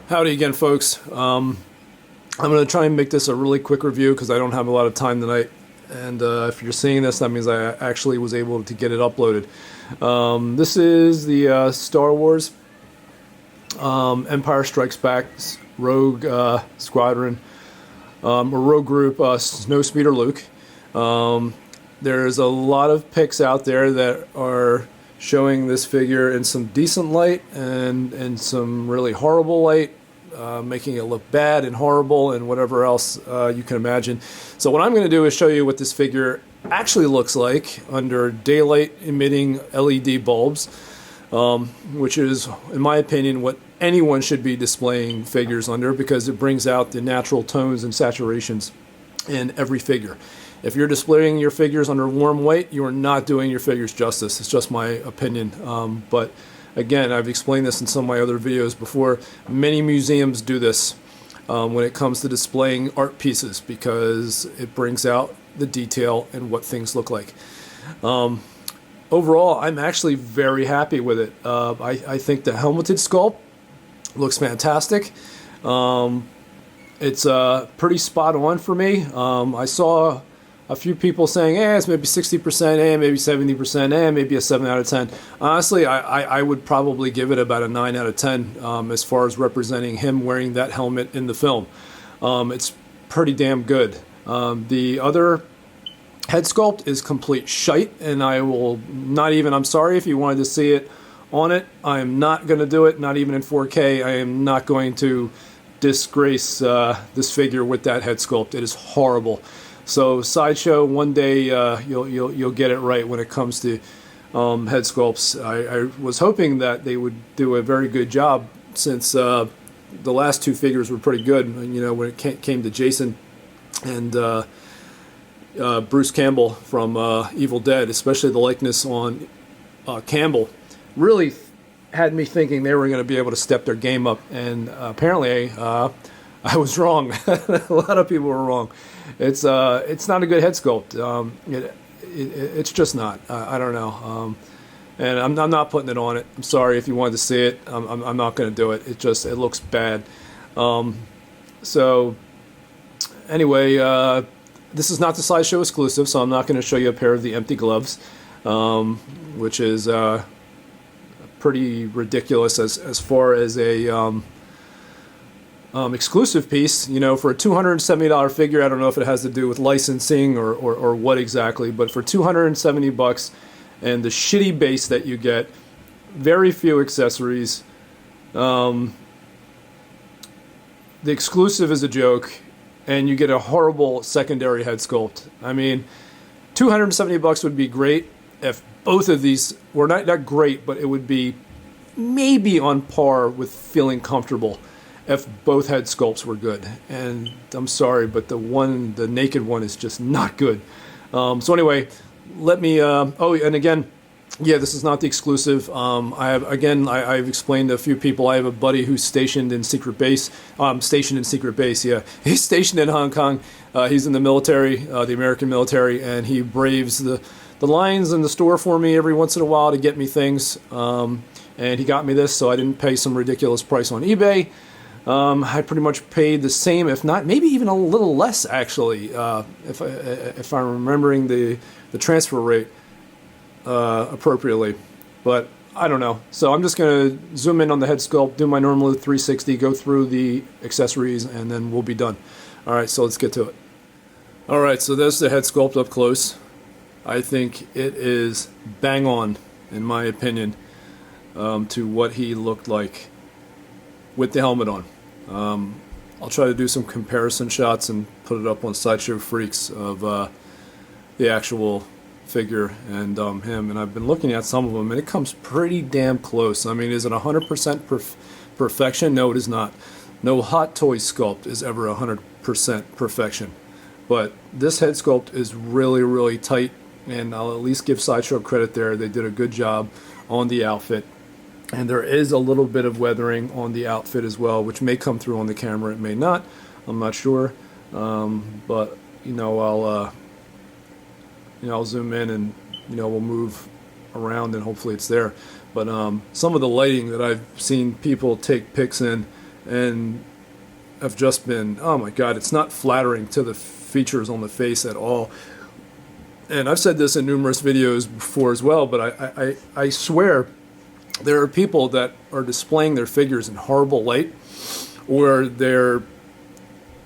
Howdy again, folks. I'm going to try and make this a really quick review because I don't have a lot of time tonight. And if you're seeing this, that means I actually was able to get it uploaded. This is the Star Wars Empire Strikes Back Rogue Squadron, or Rogue Group Snowspeeder Luke. There's a lot of pics out there that are showing this figure in some decent light and some really horrible light, making it look bad and horrible and whatever else you can imagine. So what I'm going to do is show you what this figure actually looks like under daylight emitting LED bulbs, which is, in my opinion, what anyone should be displaying figures under, because it brings out the natural tones and saturations in every figure. If you're displaying your figures under warm white, you are not doing your figures justice. It's just my opinion. But again, I've explained this in some of my other videos before. Many museums do this when it comes to displaying art pieces, because it brings out the detail and what things look like. Overall, I'm actually very happy with it. I think the helmeted sculpt looks fantastic. It's pretty spot on for me. I saw a few people saying, it's maybe 60%, maybe 70%, maybe a 7 out of 10. Honestly, I would probably give it about a 9 out of 10 as far as representing him wearing that helmet in the film. It's pretty damn good. The other head sculpt is complete shite, and I will not even, I'm sorry if you wanted to see it on it. I am not going to do it, not even in 4K. I am not going to disgrace this figure with that head sculpt. It is horrible. So Sideshow, one day you'll get it right when it comes to head sculpts. I was hoping that they would do a very good job, since the last two figures were pretty good. You know, when it came to Jason and Bruce Campbell from Evil Dead, especially the likeness on Campbell, really had me thinking they were going to be able to step their game up. And apparently I was wrong. A lot of people were wrong. It's not a good head sculpt. It's just not. I don't know. And I'm not putting it on it. I'm sorry if you wanted to see it. I'm not going to do it. It looks bad. So anyway, this is not the Sideshow exclusive, so I'm not going to show you a pair of the empty gloves, which is pretty ridiculous as far as a exclusive piece. You know, for a $270 figure, I don't know if it has to do with licensing or what exactly, but for $270 and the shitty base that you get, very few accessories, the exclusive is a joke, and you get a horrible secondary head sculpt. I mean, $270 would be great if both of these were not great, but it would be maybe on par with feeling comfortable if both head sculpts were good. And I'm sorry, but the naked one is just not good. So anyway, let me, and again, yeah, this is not the exclusive. I've explained to a few people. I have a buddy who's stationed in secret base. Yeah. He's stationed in Hong Kong. He's in the military, the American military, and he braves the lines in the store for me every once in a while to get me things. And he got me this, so I didn't pay some ridiculous price on eBay. I pretty much paid the same, if not maybe even a little less, actually, if I'm remembering the transfer rate appropriately. But I don't know. So I'm just going to zoom in on the head sculpt, do my normal 360, go through the accessories, and then we'll be done. All right, so let's get to it. All right, so there's the head sculpt up close. I think it is bang on, in my opinion, to what he looked like with the helmet on. I'll try to do some comparison shots and put it up on Sideshow Freaks of the actual figure and him. And I've been looking at some of them, and it comes pretty damn close. I mean, is it 100% perfection? No, it is not. No Hot Toy sculpt is ever 100% perfection. But this head sculpt is really, really tight, and I'll at least give Sideshow credit there. They did a good job on the outfit. And there is a little bit of weathering on the outfit as well, which may come through on the camera, it may not. I'm not sure. But I'll zoom in and we'll move around and hopefully it's there. But some of the lighting that I've seen people take pics in and have just been, oh my God, it's not flattering to the features on the face at all. And I've said this in numerous videos before as well, but I swear there are people that are displaying their figures in horrible light, or they're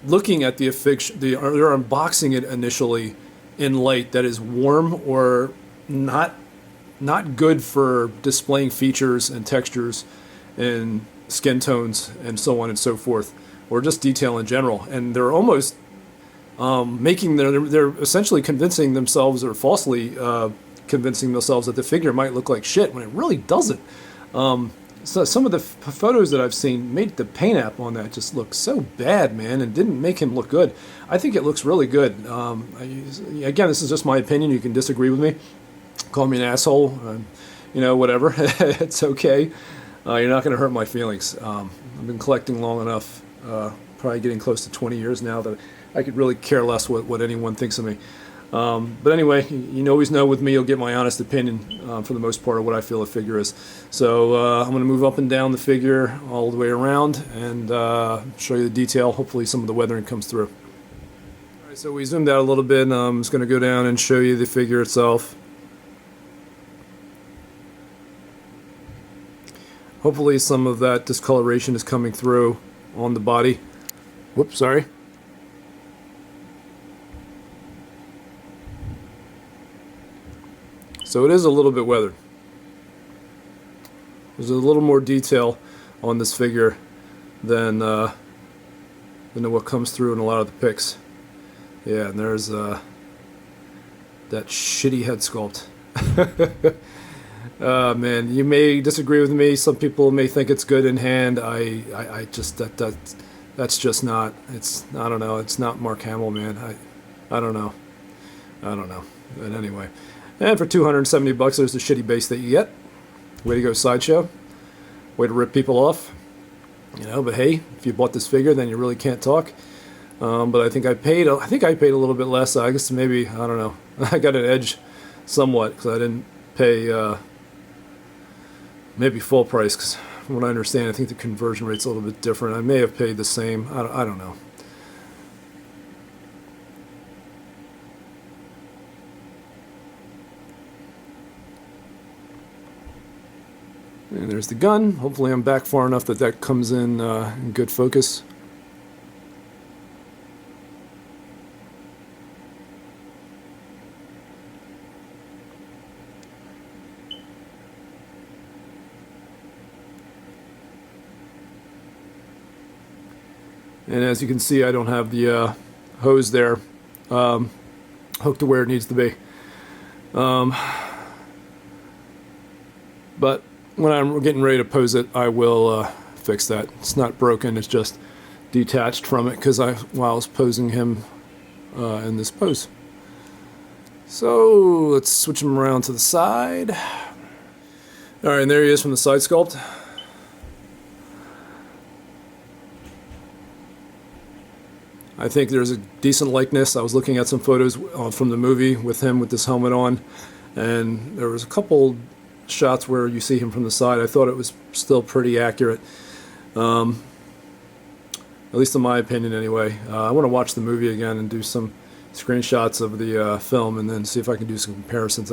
looking at they're unboxing it initially in light that is warm or not good for displaying features and textures and skin tones and so on and so forth, or just detail in general. And they're almost they're essentially convincing themselves, or falsely convincing themselves, that the figure might look like shit when it really doesn't. So some of the photos that I've seen made the paint app on that just look so bad, man, and didn't make him look good. I think it looks really good. Again, this is just my opinion. You can disagree with me, call me an asshole, whatever. It's okay. You're not going to hurt my feelings. I've been collecting long enough, probably getting close to 20 years now, that I could really care less what anyone thinks of me. But anyway, you always know with me, you'll get my honest opinion for the most part of what I feel a figure is. So I'm going to move up and down the figure all the way around and show you the detail. Hopefully some of the weathering comes through. All right, so we zoomed out a little bit, and I'm just going to go down and show you the figure itself. Hopefully some of that discoloration is coming through on the body. Whoops, sorry. So it is a little bit weathered. There's a little more detail on this figure than what comes through in a lot of the pics. Yeah, and there's that shitty head sculpt. Man, you may disagree with me. Some people may think it's good in hand. I just that's just not. I don't know. It's not Mark Hamill, man. I don't know. But anyway. And for $270, there's the shitty base that you get. Way to go, Sideshow. Way to rip people off. But hey, if you bought this figure, then you really can't talk. But I think I paid a little bit less. I guess maybe, I don't know. I got an edge somewhat because I didn't pay maybe full price. Because from what I understand, I think the conversion rate's a little bit different. I may have paid the same. I don't know. And there's the gun. Hopefully I'm back far enough that comes in good focus. And as you can see, I don't have the hose there hooked to where it needs to be. But when I'm getting ready to pose it, I will fix that. It's not broken, it's just detached from it while I was posing him in this pose. So let's switch him around to the side. Alright, and there he is from the side sculpt. I think there's a decent likeness. I was looking at some photos from the movie with him with this helmet on, and there was a couple shots where you see him from the side. I thought it was still pretty accurate, at least in my opinion anyway. I want to watch the movie again and do some screenshots of the film and then see if I can do some comparisons.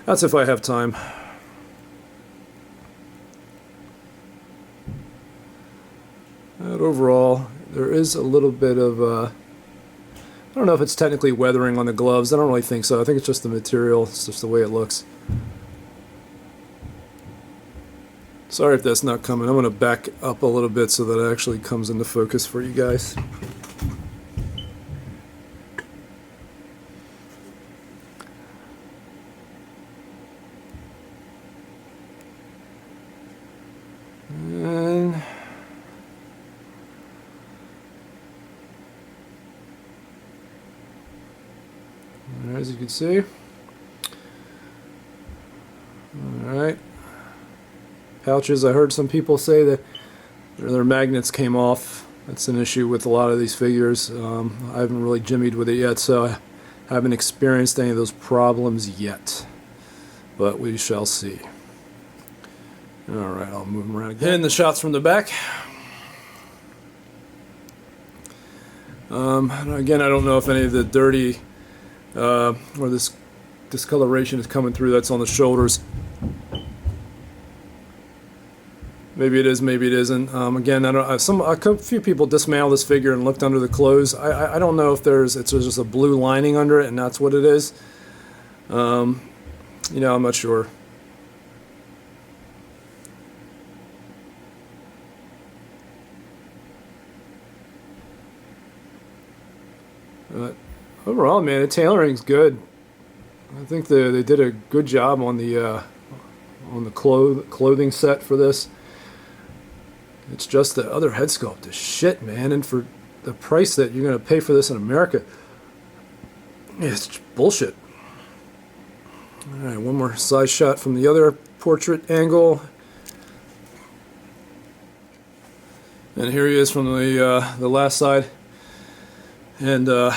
That's if I have time. But overall, there is a little bit of I don't know if it's technically weathering on the gloves. I don't really think so. I think it's just the material. It's just the way it looks. Sorry if that's not coming. I'm going to back up a little bit so that it actually comes into focus for you guys. And as you can see, alright. Pouches, I heard some people say that their magnets came off. That's an issue with a lot of these figures. I haven't really jimmied with it yet, so I haven't experienced any of those problems yet. But we shall see. Alright, I'll move them around again. And the shots from the back. Again, I don't know if any of the dirty or this discoloration is coming through that's on the shoulders. Maybe it is, maybe it isn't. Again, I don't. A few people dismantled this figure and looked under the clothes. I don't know if it's just a blue lining under it, and that's what it is. I'm not sure. But overall, man, the tailoring's good. I think they did a good job on the clothing set for this. It's just the other head sculpt is shit, man, and for the price that you're going to pay for this in America, it's bullshit. Alright, one more side shot from the other portrait angle. And here he is from the last side. And I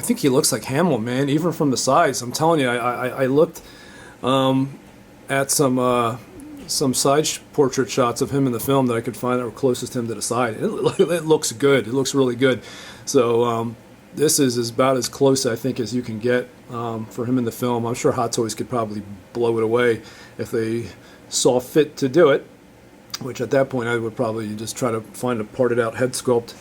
think he looks like Hamill, man, even from the sides. I'm telling you, I looked at some side portrait shots of him in the film that I could find that were closest to him to the side. It looks good. It looks really good. So this is about as close, I think, as you can get for him in the film. I'm sure Hot Toys could probably blow it away if they saw fit to do it, which at that point I would probably just try to find a parted out head sculpt.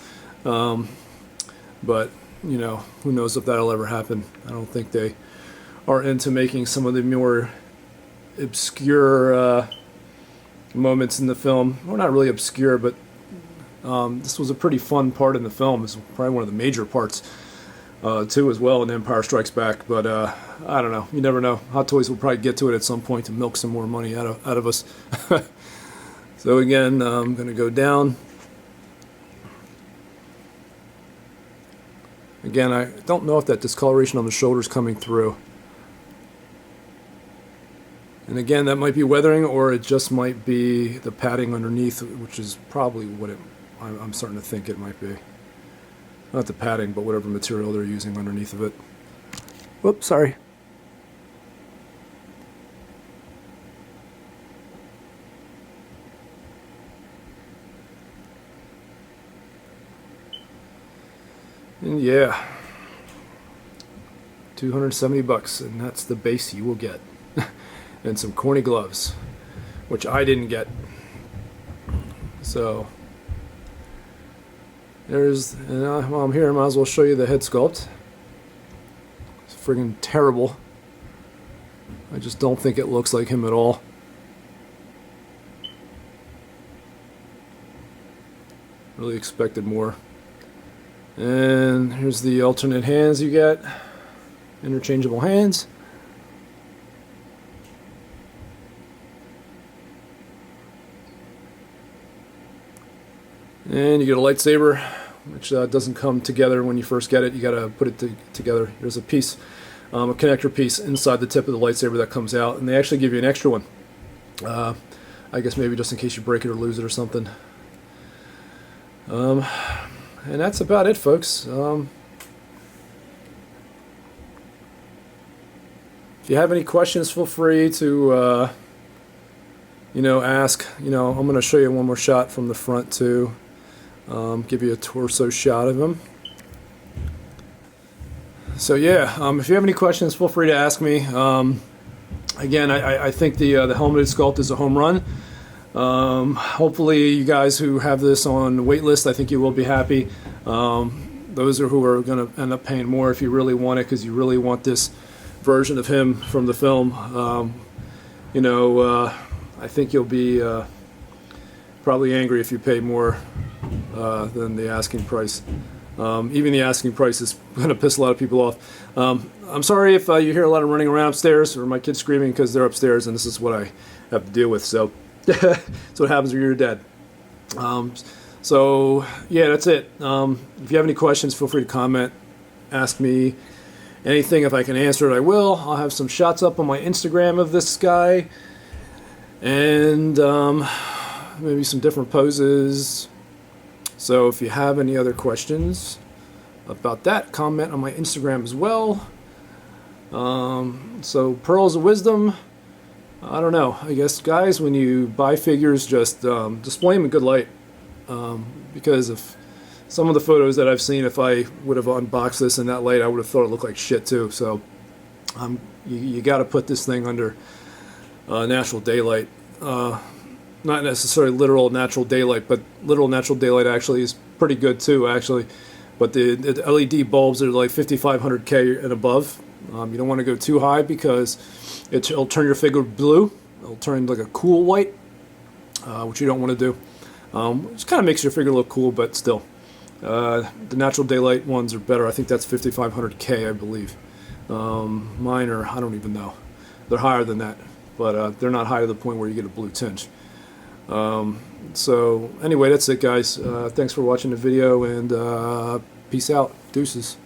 But, who knows if that'll ever happen. I don't think they are into making some of the more obscure moments in the film. Well, not really obscure, but this was a pretty fun part in the film. It's probably one of the major parts too, as well, in Empire Strikes Back. But I don't know. You never know. Hot Toys will probably get to it at some point to milk some more money out of us. So again, I'm going to go down. Again, I don't know if that discoloration on the shoulder is coming through. And again, that might be weathering, or it just might be the padding underneath, which is probably what I'm starting to think it might be. Not the padding, but whatever material they're using underneath of it. Whoops, sorry. And yeah, $270, and that's the base you will get. And some corny gloves, which I didn't get. So while I'm here, I might as well show you the head sculpt. It's friggin' terrible. I just don't think it looks like him at all. Really expected more. And here's the alternate hands you get. Interchangeable hands. And you get a lightsaber, which doesn't come together when you first get it. You got to put it together. There's a piece, a connector piece inside the tip of the lightsaber that comes out, and they actually give you an extra one. I guess maybe just in case you break it or lose it or something. And that's about it, folks. If you have any questions, feel free to ask. I'm going to show you one more shot from the front too. Give you a torso shot of him. So yeah, if you have any questions, feel free to ask me. Again, I think the helmeted sculpt is a home run. Hopefully you guys who have this on wait list, I think you will be happy. Those who are going to end up paying more if you really want it, because you really want this version of him from the film. I think you'll be probably angry if you pay more than the asking price. Even the asking price is going to piss a lot of people off. I'm sorry if you hear a lot of running around upstairs or my kids screaming because they're upstairs and this is what I have to deal with. So that's what happens when you're dead. So yeah, that's it. If you have any questions, feel free to comment. Ask me anything. If I can answer it, I will. I'll have some shots up on my Instagram of this guy. And maybe some different poses. So if you have any other questions about that, comment on my Instagram as well. So Pearls of Wisdom, I don't know. I guess, guys, when you buy figures, just display them in good light. Because if some of the photos that I've seen, if I would have unboxed this in that light, I would have thought it looked like shit too. So you got to put this thing under natural daylight. Not necessarily literal natural daylight, but literal natural daylight actually is pretty good too, actually. But the LED bulbs are like 5500K and above. You don't want to go too high because it'll turn your figure blue. It'll turn like a cool white, which you don't want to do. Which kind of makes your figure look cool, but still. The natural daylight ones are better. I think that's 5500K, I believe. Mine are, I don't even know. They're higher than that, but they're not high to the point where you get a blue tinge. So anyway, that's it, guys. Thanks for watching the video, and peace out. Deuces.